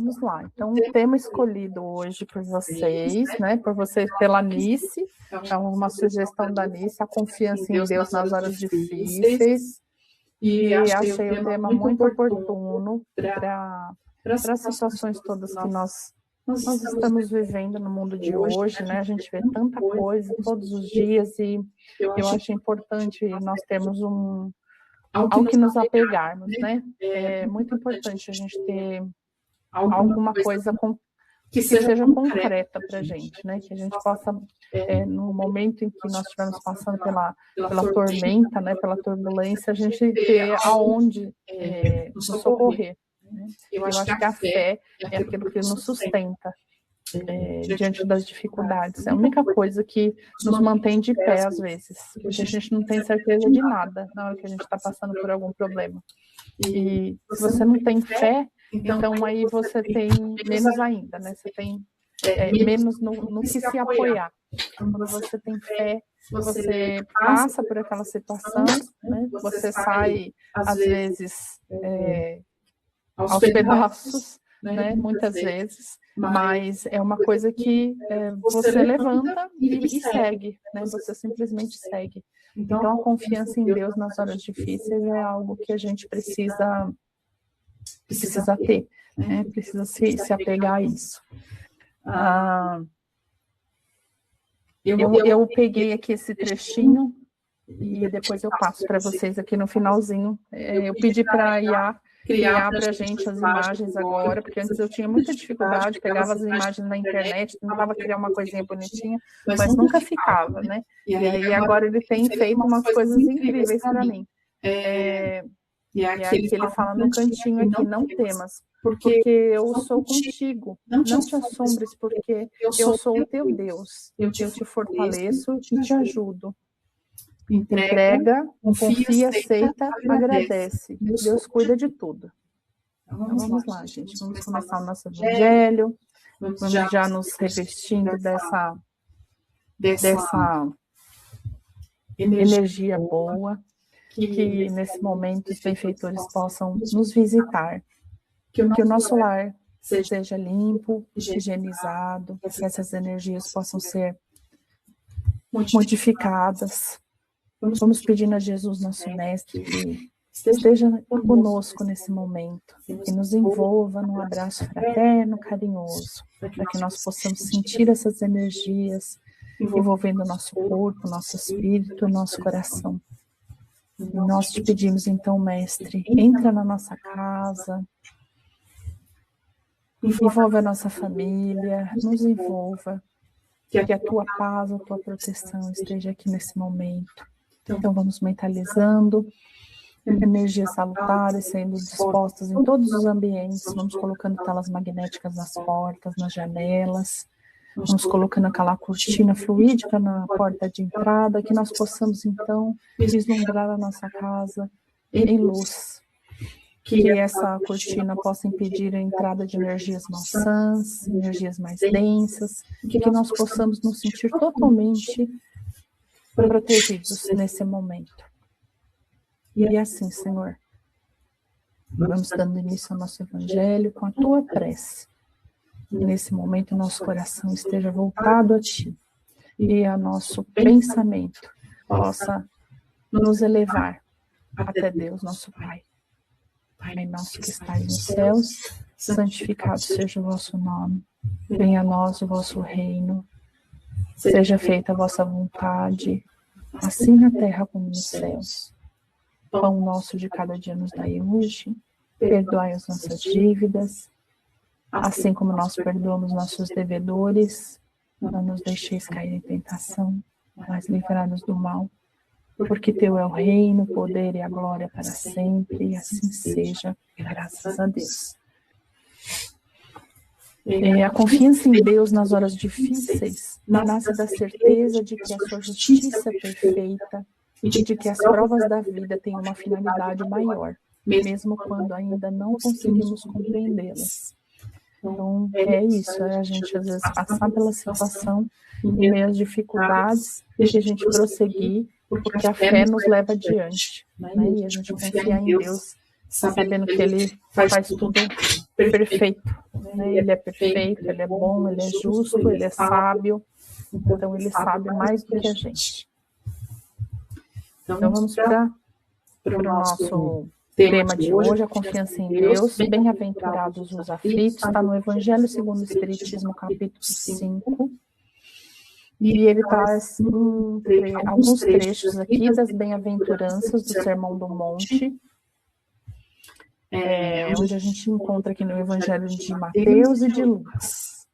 vamos lá. Então, o tema escolhido hoje por vocês, né, pela Nice, então uma sugestão da Nice, a confiança em Deus nas horas difíceis, e achei o tema muito oportuno para as situações todas que nós estamos vivendo no mundo de hoje, né? A gente vê tanta coisa todos os dias e eu acho importante nós termos ao que nos apegarmos, né? É muito importante a gente ter alguma coisa que seja concreta para a gente, né? Que a gente possa, no momento em que nós estivermos passando pela tormenta, né? Pela turbulência, a gente ter aonde nos socorrer. Né? Eu acho que a fé é aquilo que nos sustenta diante das dificuldades. É a única coisa que nos mantém de pé às vezes, porque a gente não tem certeza de nada na hora que a gente está passando por algum problema. E se você não tem fé, então aí você tem menos ainda, né? Você tem menos no que se apoiar. Quando você tem fé, você passa por aquela situação, né? Você sai, às vezes, aos pedaços, né? Muitas vezes, mas é uma coisa que você levanta e segue, né? Você simplesmente segue. Então, a confiança em Deus nas horas difíceis é algo que a gente precisa ter, né? Precisa se apegar a isso. Eu peguei aqui esse trechinho e depois eu passo para vocês aqui no finalzinho. Eu pedi para a IA criar para a gente as imagens agora, porque antes eu tinha muita dificuldade, pegava as imagens na internet, tentava criar uma coisinha bonitinha, mas nunca ficava, né? E aí agora ele tem feito umas coisas incríveis para mim. E aqui ele fala no cantinho aqui, não temas, porque eu sou contigo, não te assombres, porque eu sou o teu Deus, eu te fortaleço e te ajudo. Entrega, confia, aceita, agradece. Deus cuida de tudo. Então vamos lá, gente. Vamos começar o nosso evangelho. Vamos já nos revestindo dessa energia boa. Que nesse momento os benfeitores possam nos visitar. Que o nosso lar seja limpo, higienizado. Que essas energias possam ser modificadas. Vamos pedindo a Jesus, nosso Mestre, que esteja conosco nesse momento, que nos envolva num abraço fraterno, carinhoso, para que nós possamos sentir essas energias envolvendo o nosso corpo, nosso espírito, nosso coração. E nós te pedimos então, Mestre, entra na nossa casa, envolve a nossa família, nos envolva, que a tua paz, a tua proteção esteja aqui nesse momento. Então vamos mentalizando energias salutares sendo dispostas em todos os ambientes, vamos colocando telas magnéticas nas portas, nas janelas, vamos colocando aquela cortina fluídica na porta de entrada, que nós possamos então vislumbrar a nossa casa em luz, que essa cortina possa impedir a entrada de energias malsãs, energias mais densas, e que nós possamos nos sentir totalmente protegidos nesse momento. E assim, Senhor, vamos dando início ao nosso evangelho com a tua prece. E nesse momento o nosso coração esteja voltado a ti e a nosso pensamento possa nos elevar até Deus, nosso Pai. Pai nosso que estais nos céus, santificado seja o vosso nome. Venha a nós o vosso reino. Seja feita a vossa vontade, assim na terra como nos céus. Pão nosso de cada dia nos dai hoje, perdoai as nossas dívidas, assim como nós perdoamos nossos devedores, não nos deixeis cair em tentação, mas livrai-nos do mal, porque teu é o reino, o poder e a glória para sempre, e assim seja, graças a Deus. A confiança em Deus nas horas difíceis nasce da certeza de que a sua justiça é perfeita e de que as provas da vida têm uma finalidade maior, mesmo quando ainda não conseguimos compreendê-las. Então, é isso, a gente às vezes passar pela situação em meio às dificuldades e a gente prosseguir, porque a fé nos leva adiante, né? E a gente confiar em Deus, sabendo que Ele faz tudo perfeito, né? Ele é perfeito, ele é bom, ele é justo, ele é sábio, então ele sabe mais do que a gente. Então vamos para o nosso tema de hoje, a confiança em Deus. Bem-aventurados os aflitos, está no Evangelho segundo o Espiritismo, capítulo 5. E ele traz alguns trechos aqui das bem-aventuranças do Sermão do Monte, onde a gente encontra aqui no Evangelho de Mateus e de Lucas.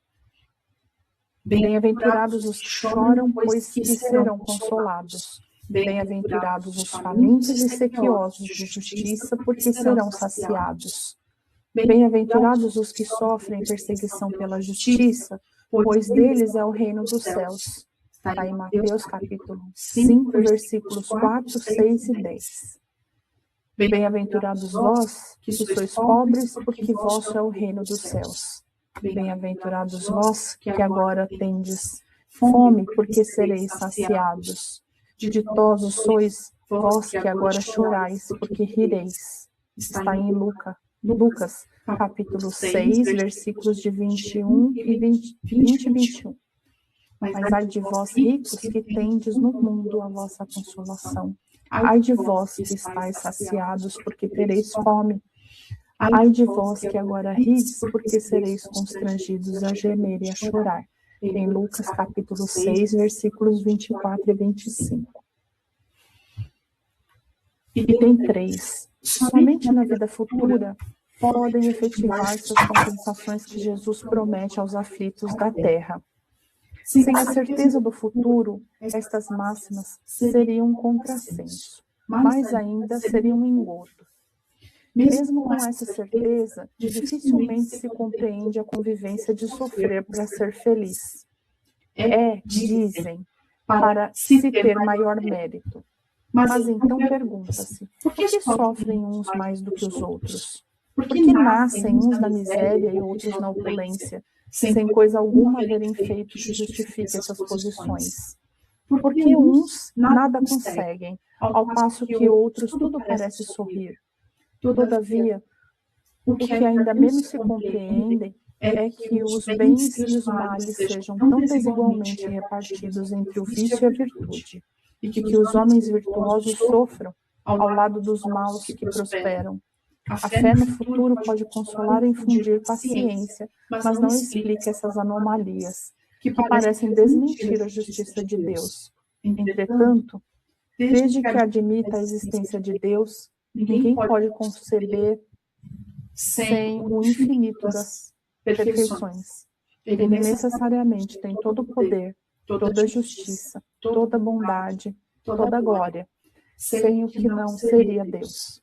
Bem-aventurados os que choram, pois que serão consolados. Bem-aventurados os famintos e sequiosos de justiça, porque serão saciados. Bem-aventurados os que sofrem perseguição pela justiça, pois deles é o reino dos céus. Está em Mateus capítulo 5, versículos 4, 6 e 10. Bem-aventurados vós, que sois pobres, porque vosso é o reino dos céus. Bem-aventurados vós, que agora tendes fome, porque sereis saciados. Ditosos sois vós, que agora chorais, porque rireis. Está em Lucas capítulo 6, versículos de 21 e 20 e 21. Mas ai de vós, ricos, que tendes no mundo a vossa consolação. Ai de vós, que estáis saciados, porque tereis fome. Ai de vós, que agora rides, porque sereis constrangidos a gemer e a chorar. Em Lucas capítulo 6, versículos 24 e 25. E tem 3. Somente na vida futura podem efetivar-se as compensações que Jesus promete aos aflitos da terra. Sem a certeza do futuro, estas máximas seriam um contrassenso, mais ainda seriam um engodo. Mesmo com essa certeza, dificilmente se compreende a convivência de sofrer para ser feliz. Dizem, para se ter maior mérito. Mas então pergunta-se, por que sofrem uns mais do que os outros? Por que nascem uns na miséria e outros na opulência, sem coisa alguma haverem feito que justifique essas posições? Porque uns nada conseguem, ao passo que outros tudo parece sorrir. Todavia, o que ainda menos se compreendem é que os bens e os males sejam tão desigualmente repartidos entre o vício e a virtude, e que os homens virtuosos sofram ao lado dos maus que prosperam. A fé no futuro pode consolar e infundir paciência, mas não explica essas anomalias, que parecem desmentir a justiça de Deus. Entretanto, desde que admita a existência de Deus, ninguém pode conceber sem o infinito das perfeições. Ele necessariamente tem todo o poder, toda a justiça, toda a bondade, toda a glória, sem o que não seria Deus.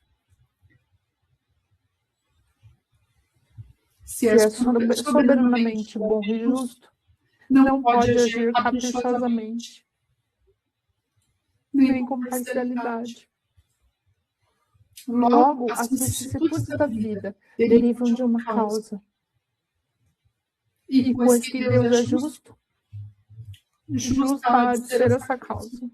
Se é soberanamente bom e justo, não pode agir caprichosamente, nem com parcialidade. Logo, as vicissitudes da vida derivam de uma causa. E pois que Deus é justo, justa há de ser essa causa.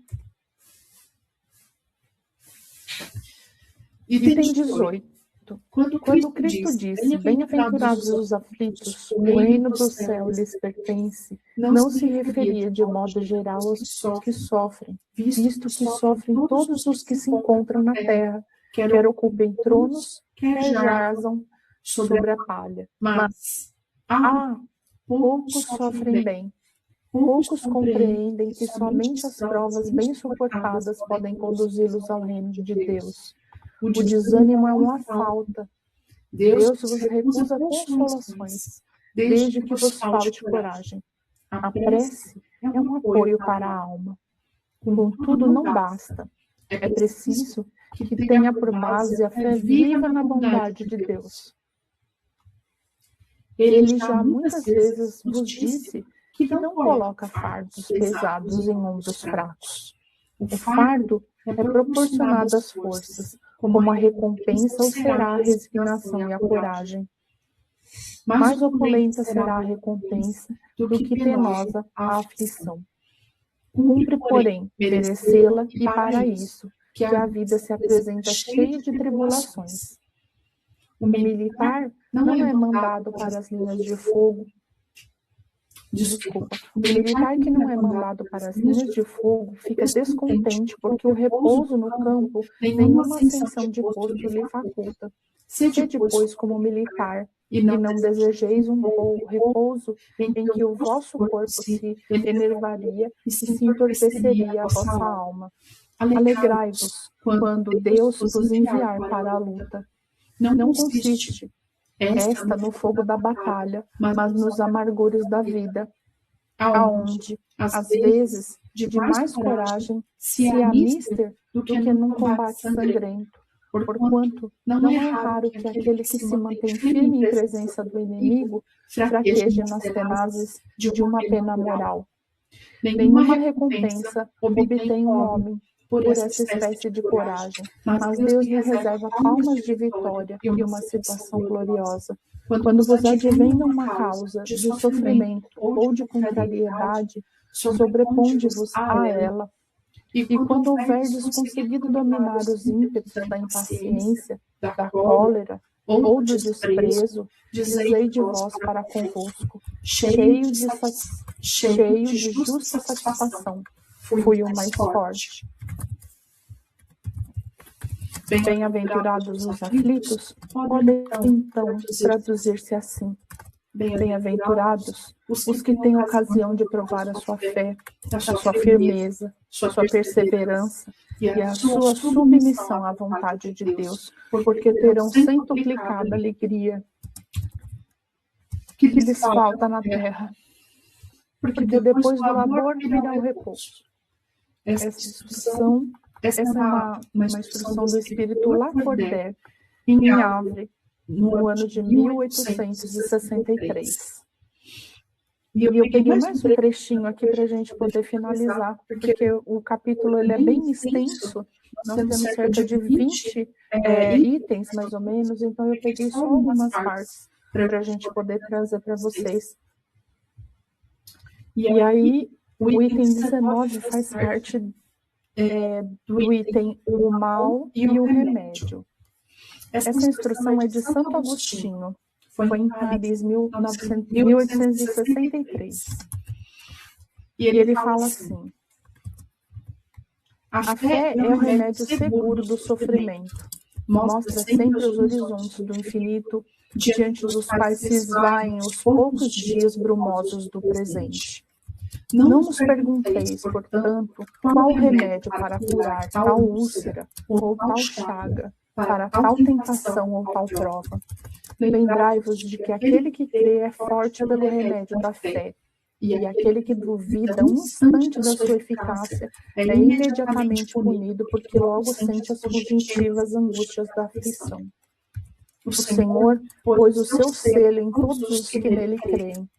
E tem 18. Quando Cristo disse, bem-aventurados os aflitos, o reino do céu lhes pertence, não se referia de modo geral aos que sofrem, visto que sofrem todos os que se encontram na terra, quer ocupem tronos, quer jazam sobre a palha. Mas poucos sofrem bem. Poucos compreendem que somente as provas bem suportadas podem conduzi-los ao reino de Deus. O desânimo é uma falta. Deus vos recusa consolações, desde que vos falte coragem. A prece é um apoio para a alma. Contudo, não basta. É preciso que tenha por base a fé viva na bondade de Deus. Ele já muitas vezes vos disse que não coloca fardos pesados em ombros fracos. O fardo é proporcionado às forças, como a recompensa ou será a resignação e a coragem. Mais opulenta será a recompensa do que penosa a aflição. Cumpre, porém, merecê-la e para isso que a vida se apresenta cheia de tribulações. O militar não é mandado para as linhas de fogo. Desculpa. O militar que não é mandado para as linhas de fogo fica descontente porque o repouso no campo nenhuma ascensão de posto lhe faculta. Sede, pois, como militar, e não desejeis um repouso em que o vosso corpo se enervaria e se entorpeceria a vossa alma. Alegrai-vos quando Deus vos enviar para a luta. Não consiste esta no fogo da batalha, mas nos amargores da vida, aonde, às vezes, de mais coragem se há mister do que num combate sangrento. Porquanto não é raro que aquele que se mantém firme em presença do inimigo fraqueje nas tenazes de uma pena moral. Nenhuma recompensa obtém um homem por essa espécie de coragem, mas Deus lhe reserva palmas de vitória e uma situação gloriosa. Quando vos advém uma causa de sofrimento ou de contrariedade, sobreponde-vos a ela. E quando houverdes conseguido dominar os ímpetos da impaciência, da cólera ou do desprezo, dizei de vós para convosco, cheio de justa satisfação, fui o mais forte. Bem-aventurados os aflitos, podem então traduzir-se assim. Bem-aventurados os que têm ocasião de provar a sua fé, a sua firmeza, sua perseverança e a sua submissão à vontade de Deus, porque terão centuplicada alegria que lhes falta na terra, porque depois do labor virá o repouso. Essa é uma instrução do Espírito Lacordaire, em Havre, no ano de 1863. E eu peguei mais um trechinho aqui para a gente poder finalizar, porque o capítulo ele é bem extenso, nós temos cerca de 20 itens, mais ou menos, então eu peguei só algumas partes para a gente poder trazer para vocês. E aí, o item 19 faz parte do item o mal e o remédio. Essa instrução é de Santo Agostinho, foi em Paris, 1863. E ele fala assim: a fé é o remédio seguro do sofrimento, mostra sempre os horizontes do infinito, diante dos quais se esvaem os poucos dias brumosos do presente. Não nos pergunteis, portanto, qual remédio para curar tal úlcera ou tal chaga, para tal tentação ou tal prova. Lembrai-vos de que aquele que crê é forte pelo remédio da fé, e aquele que duvida um instante da sua eficácia é imediatamente punido, porque logo sente as fugitivas angústias da aflição. O Senhor pôs o seu selo em todos os que nele creem.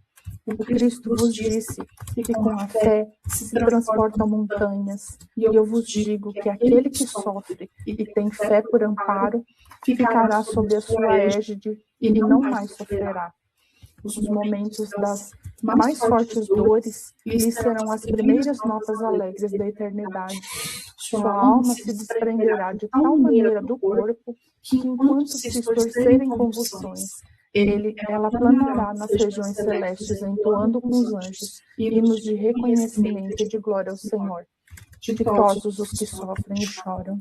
O Cristo vos disse que com a fé se transportam montanhas, e eu vos digo que aquele que sofre e tem fé por amparo, ficará sob a sua égide e não mais sofrerá. Os momentos das mais fortes dores lhe serão as primeiras notas alegres da eternidade. Sua alma se desprenderá de tal maneira do corpo que, enquanto se estorcer em convulsões, ela planará nas regiões celestes, entoando com os anjos hinos de reconhecimento e de glória ao Senhor. Ditosos os que sofrem e choram.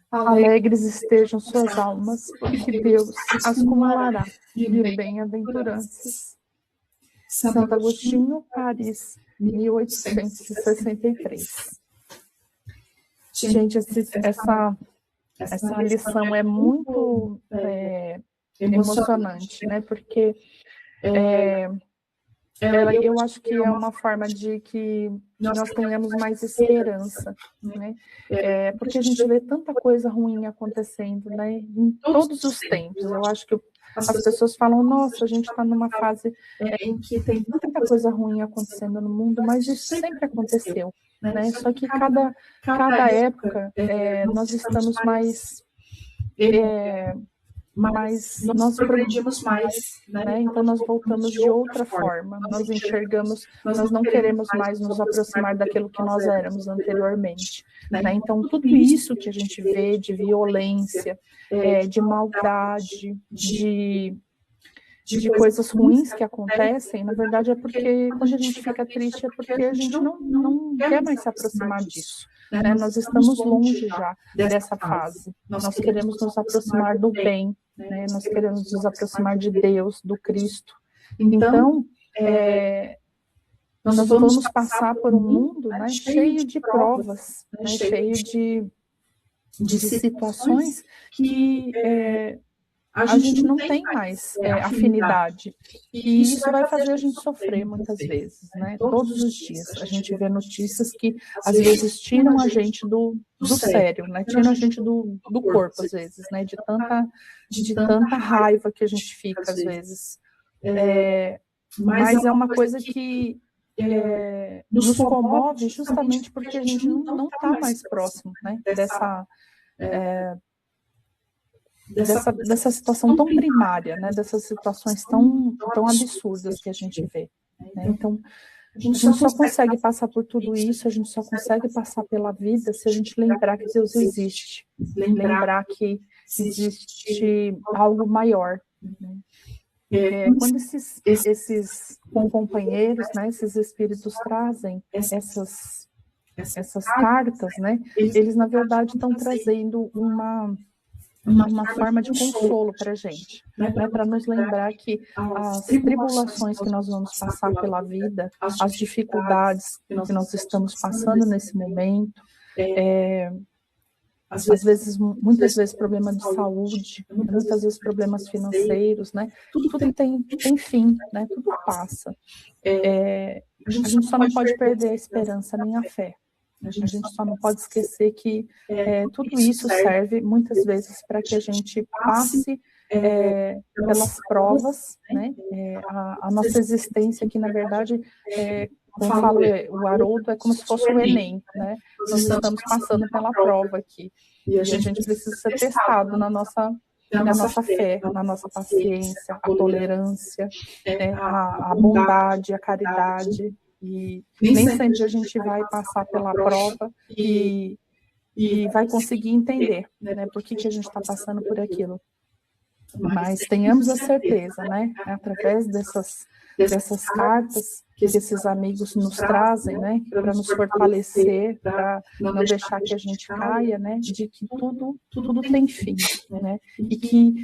Alegres estejam suas almas, porque Deus as cumulará de bem-aventuranças. Santo Agostinho, Paris, 1863. Gente, essa lição é muito emocionante, né? Porque eu acho que é uma forma de que nós tenhamos mais esperança, né? Porque a gente vê tanta coisa ruim acontecendo, né? Em todos os tempos. Eu acho que as pessoas falam, nossa, a gente está numa fase em que tem tanta coisa ruim acontecendo no mundo, mas isso sempre aconteceu, né? Só que cada época nós estamos mais mas nós progredimos mais, né? Então nós voltamos de outra forma, nós enxergamos, nós não queremos mais nos aproximar daquilo que nós éramos anteriormente, né? Então tudo isso que a gente vê de violência, de maldade, de coisas ruins que acontecem, na verdade é porque quando a gente fica triste é porque a gente não quer mais se aproximar disso. Né? Nós estamos longe já dessa fase. Nós queremos nos aproximar do bem, né? Nós queremos nos aproximar de Deus, do Cristo. Então, nós vamos passar por um mundo, né, cheio de provas, né, cheio de situações que a gente não tem mais afinidade. E isso vai fazer a gente sofrer muitas vezes, né? Todos os dias. A gente vê notícias que, às vezes, tiram a gente do sério, né? Tiram a gente do corpo, às vezes, né? De tanta raiva que a gente fica, às vezes. Mas é uma coisa que nos comove justamente porque a gente não está mais próximo, né? Dessa situação tão primária, né? Dessas situações tão absurdas que a gente vê. Né? Então, a gente só consegue passar por tudo isso, a gente só consegue passar pela vida se a gente lembrar que Deus existe, lembrar que existe algo maior. Né? Quando esses companheiros, né, esses espíritos trazem essas cartas, né, eles, na verdade, estão trazendo uma forma de consolo para a gente, né, para nos lembrar que as tribulações que nós vamos passar pela vida, as dificuldades que nós estamos passando nesse momento, muitas vezes problemas de saúde, muitas vezes problemas financeiros, né, tudo tem fim, né, tudo passa. A gente só não pode perder a esperança nem a fé. A gente só não pode esquecer que tudo isso serve muitas vezes para que a gente passe pelas provas, né? A nossa existência aqui, na verdade, como fala o Haroldo, é como se fosse o Enem, né? Nós estamos passando pela prova aqui e a gente precisa ser testado na nossa fé, na nossa paciência, a tolerância, a bondade, a caridade. E nem sempre a gente vai passar pela prova e vai conseguir entender, né, por que a gente está passando por aquilo. Mas tenhamos a certeza, né, através dessas cartas que esses amigos nos trazem, né, para nos fortalecer, para não deixar que a gente caia, né, de que tudo tem fim, né, e que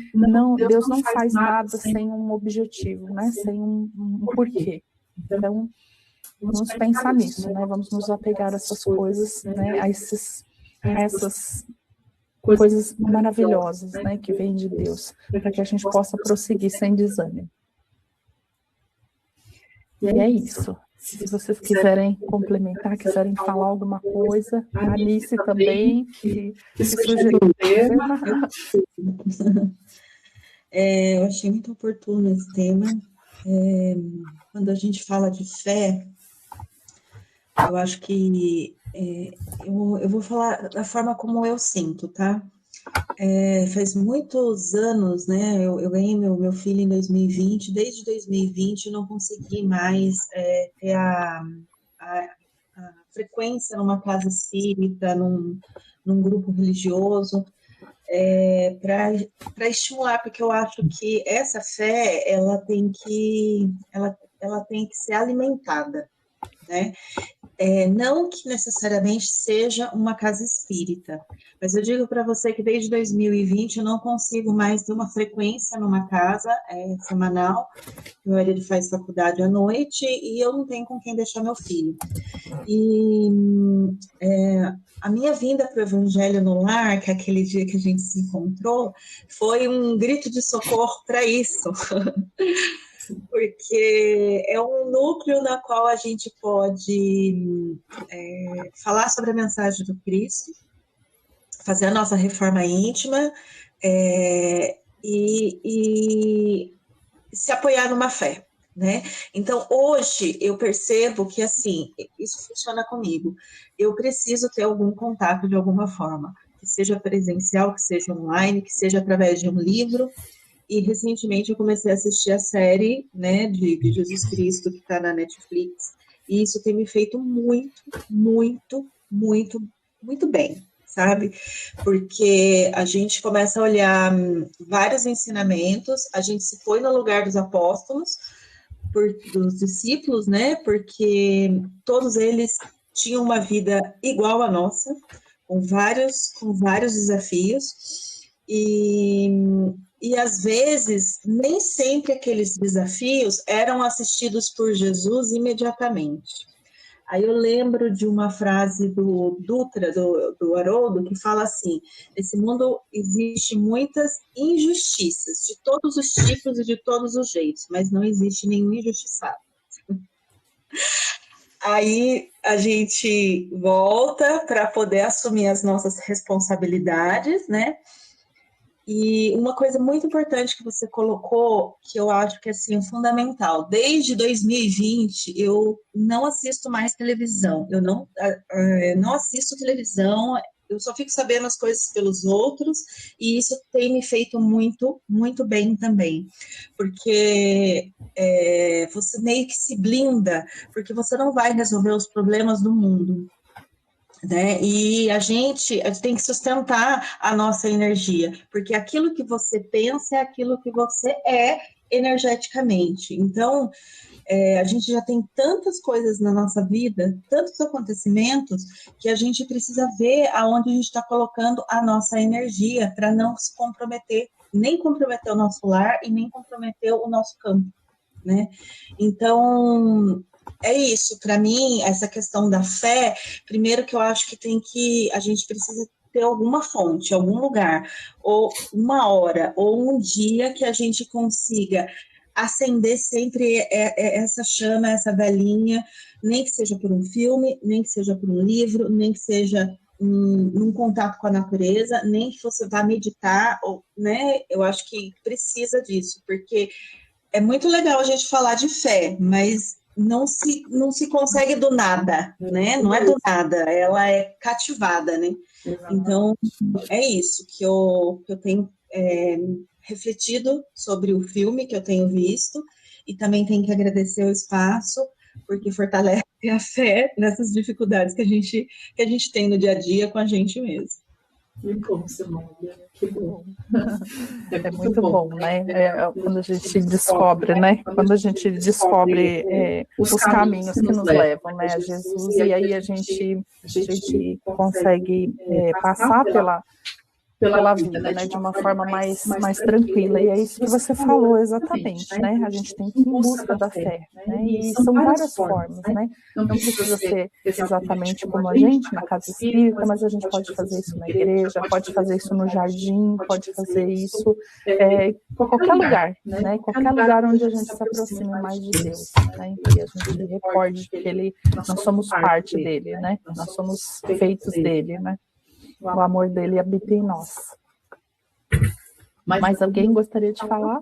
Deus não faz nada sem um objetivo, né, sem um porquê. Então, vamos pensar nisso, né? Vamos nos apegar a essas coisas, né? A essas coisas maravilhosas, né? Que vêm de Deus, para que a gente possa prosseguir sem desânimo. E é isso. Se vocês quiserem complementar, quiserem falar alguma coisa, a Alice também, que sugeriu o tema. Eu achei muito oportuno esse tema. Quando a gente fala de fé, eu acho que eu vou falar da forma como eu sinto, tá? Faz muitos anos, né? Eu ganhei meu filho em 2020. Desde 2020 eu não consegui mais ter a frequência numa casa espírita, num grupo religioso, para estimular, porque eu acho que essa fé ela tem que ser alimentada, né? Não que necessariamente seja uma casa espírita, mas eu digo para você que desde 2020 eu não consigo mais ter uma frequência numa casa semanal. Meu marido faz faculdade à noite e eu não tenho com quem deixar meu filho. E a minha vinda para o Evangelho no Lar, que é aquele dia que a gente se encontrou, foi um grito de socorro para isso. Porque é um núcleo na qual a gente pode falar sobre a mensagem do Cristo, fazer a nossa reforma íntima e se apoiar numa fé, né? Então, hoje, eu percebo que, assim, isso funciona comigo. Eu preciso ter algum contato de alguma forma. que seja presencial, que seja online, que seja através de um livro. E recentemente eu comecei a assistir a série, né, de Jesus Cristo, que está na Netflix, e isso tem me feito muito, muito, muito, muito bem, sabe? Porque a gente começa a olhar vários ensinamentos, a gente se põe no lugar dos apóstolos, dos discípulos, né? Porque todos eles tinham uma vida igual à nossa, com vários desafios, e às vezes nem sempre aqueles desafios eram assistidos por Jesus imediatamente. Aí eu lembro de uma frase do Dutra, do Haroldo, que fala assim: nesse mundo existe muitas injustiças, de todos os tipos e de todos os jeitos, mas não existe nenhum injustiçado. Aí a gente volta para poder assumir as nossas responsabilidades, né? E uma coisa muito importante que você colocou, que eu acho que assim, é fundamental. Desde 2020, eu não assisto mais televisão. Eu não assisto televisão, eu só fico sabendo as coisas pelos outros, e isso tem me feito muito, muito bem também. Porque você meio que se blinda, porque você não vai resolver os problemas do mundo. Né? E a gente tem que sustentar a nossa energia, porque aquilo que você pensa é aquilo que você é energeticamente. Então, a gente já tem tantas coisas na nossa vida, tantos acontecimentos, que a gente precisa ver aonde a gente está colocando a nossa energia para não se comprometer, nem comprometer o nosso lar e nem comprometer o nosso campo, né? Então, é isso, para mim, essa questão da fé, primeiro que eu acho que a gente precisa ter alguma fonte, algum lugar, ou uma hora, ou um dia que a gente consiga acender sempre essa chama, essa velhinha, nem que seja por um filme, nem que seja por um livro, nem que seja num contato com a natureza, nem que você vá meditar, né? Eu acho que precisa disso, porque é muito legal a gente falar de fé, mas não se consegue do nada, né? Não é do nada, ela é cativada, né? Então, é isso que eu tenho refletido sobre o filme que eu tenho visto, e também tenho que agradecer o espaço, porque fortalece a fé nessas dificuldades que a gente tem no dia a dia com a gente mesmo. Que bom, Simone, que bom. É muito bom, né? Quando a gente descobre, né? Quando a gente descobre os caminhos que nos levam, né, a Jesus, e aí a gente consegue passar pela vida, né, de uma forma mais tranquila, e é isso que você falou exatamente, né, a gente tem que ir em busca da fé, né, e são várias formas, né, não precisa ser exatamente como a gente, na casa espírita, mas a gente pode fazer isso na igreja, pode fazer isso no jardim, pode fazer isso em qualquer lugar, né, qualquer lugar onde a gente se aproxime mais de Deus, né, e a gente recorde que nós somos parte dele, né, nós somos feitos dele, né. O amor dele habita em nós. Mais alguém gostaria de falar?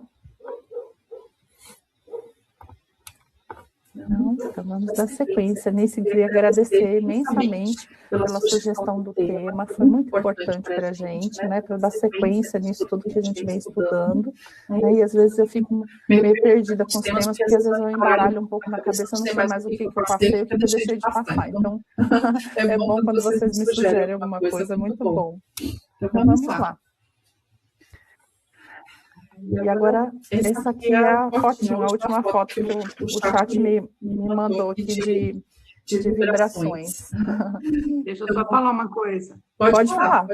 Não, então vamos dar sequência. Nesse queria agradecer imensamente pela sugestão do tema, foi muito importante para a gente, né, para dar sequência nisso tudo que a gente vem estudando, né, e às vezes eu fico meio perdida com os temas, porque às vezes eu embaralho um pouco na cabeça, eu não sei mais o que eu passei, o que eu deixei de passar, então é bom quando vocês me sugerem alguma coisa, muito bom. Então vamos lá. E agora, essa aqui é a fotinho, a última foto que o chat me mandou aqui de vibrações. Deixa eu só falar uma coisa. Pode falar.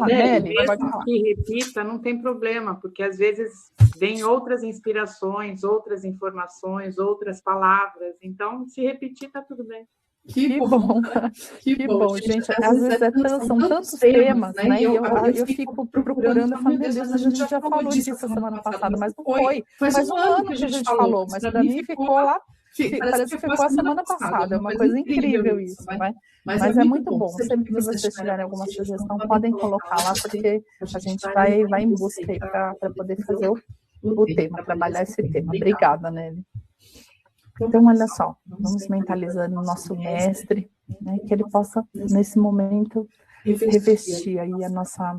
Nelly, pode falar. Que repita, não tem problema, porque às vezes vem outras inspirações, outras informações, outras palavras. Então, se repetir, está tudo bem. Que bom, gente. Às vezes são tantos temas, né? E eu fico procurando, eu falo, meu Deus, a gente já falou disso semana passada, mas não foi. Faz um ano que a gente falou, mas para mim ficou lá, parece que ficou a semana passada. É uma coisa incrível isso, né? Mas é muito bom. Sempre que vocês tiverem alguma sugestão, podem colocar lá, porque a gente vai em busca aí para poder fazer o tema, trabalhar esse tema. Obrigada, Nelly. Então, olha só, vamos mentalizando o nosso mestre, né, que ele possa, nesse momento, revestir aí a nossa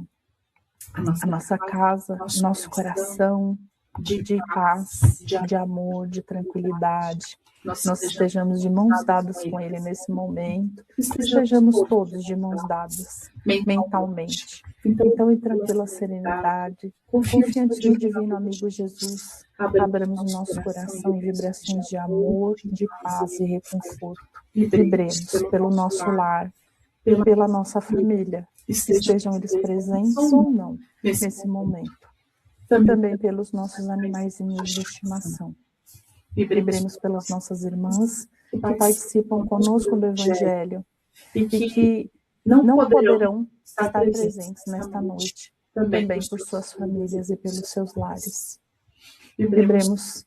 casa, nosso coração de paz, de amor, de tranquilidade. Nós estejamos de mãos dadas com Ele nesse momento, estejamos todos de mãos dadas mentalmente. Então, em tranquila serenidade, confiante no divino amigo Jesus, abramos o nosso coração em vibrações de amor, de paz e reconforto. Vibremos pelo nosso lar, pela nossa família, estejam eles presentes ou não nesse momento. Também pelos nossos animaizinhos de estimação. Vibremos pelas nossas irmãs que participam conosco do Evangelho e que não poderão estar presentes nesta noite, também por suas famílias e pelos seus lares. Vibremos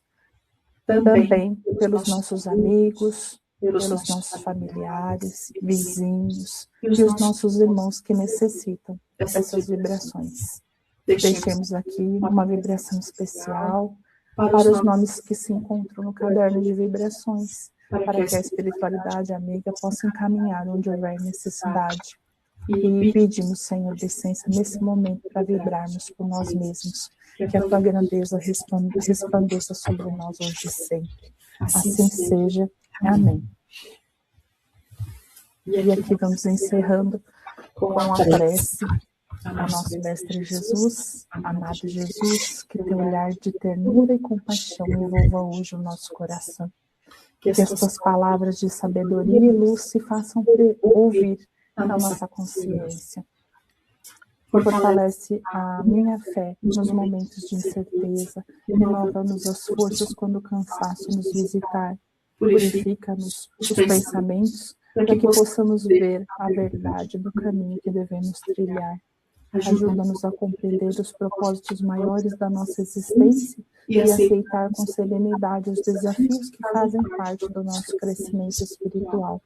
também pelos nossos amigos, pelos nossos familiares, vizinhos e os nossos irmãos que necessitam dessas vibrações. Deixemos aqui uma vibração especial para os nomes que se encontram no caderno de vibrações, para que a espiritualidade amiga possa encaminhar onde houver necessidade. E pedimos, Senhor, licença nesse momento para vibrarmos por nós mesmos, que a tua grandeza resplandeça sobre nós hoje e sempre. Assim seja. Amém. E aqui vamos encerrando com a prece ao nosso Mestre Jesus, amado Jesus, que teu olhar de ternura e compaixão envolva hoje o nosso coração. Que as tuas palavras de sabedoria e luz se façam ouvir na nossa consciência. Fortalece a minha fé nos momentos de incerteza, renova-nos as forças quando o cansaço nos visitar, purifica-nos os pensamentos para que possamos ver a verdade do caminho que devemos trilhar. Ajuda-nos a compreender os propósitos maiores da nossa existência e aceitar com serenidade os desafios que fazem parte do nosso crescimento espiritual.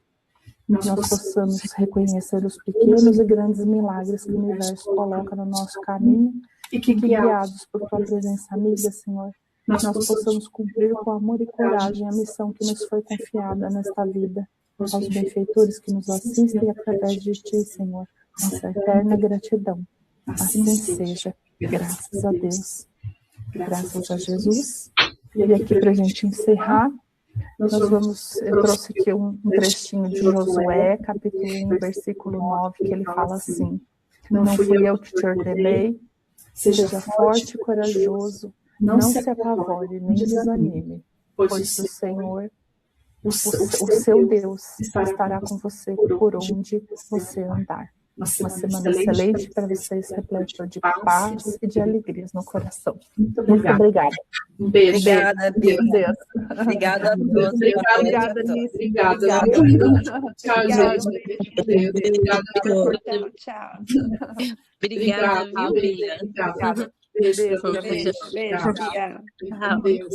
Nós possamos reconhecer os pequenos e grandes milagres que o universo coloca no nosso caminho e que, guiados por tua presença amiga, Senhor, nós possamos cumprir com amor e coragem a missão que nos foi confiada nesta vida. Aos benfeitores que nos assistem através de ti, Senhor, nossa eterna gratidão. Assim seja, graças a Deus, graças a Jesus. E aqui para a gente encerrar, eu trouxe aqui um trechinho de Josué, capítulo 1, versículo 9, que ele fala assim: não fui eu que te ordenei, seja forte e corajoso, não se apavore nem desanime, pois o Senhor, o seu Deus, estará com você por onde você andar. Uma semana excelente para vocês, repleta de paz e de alegrias no coração. Muito obrigada. Um beijo. Obrigada, Deus. Obrigada a todos. Obrigada, Alice. Obrigada. Tchau, gente. Obrigada. Tchau. Obrigada, viu, Bia? Obrigada. Beijo. Beijo. Obrigada. Deus.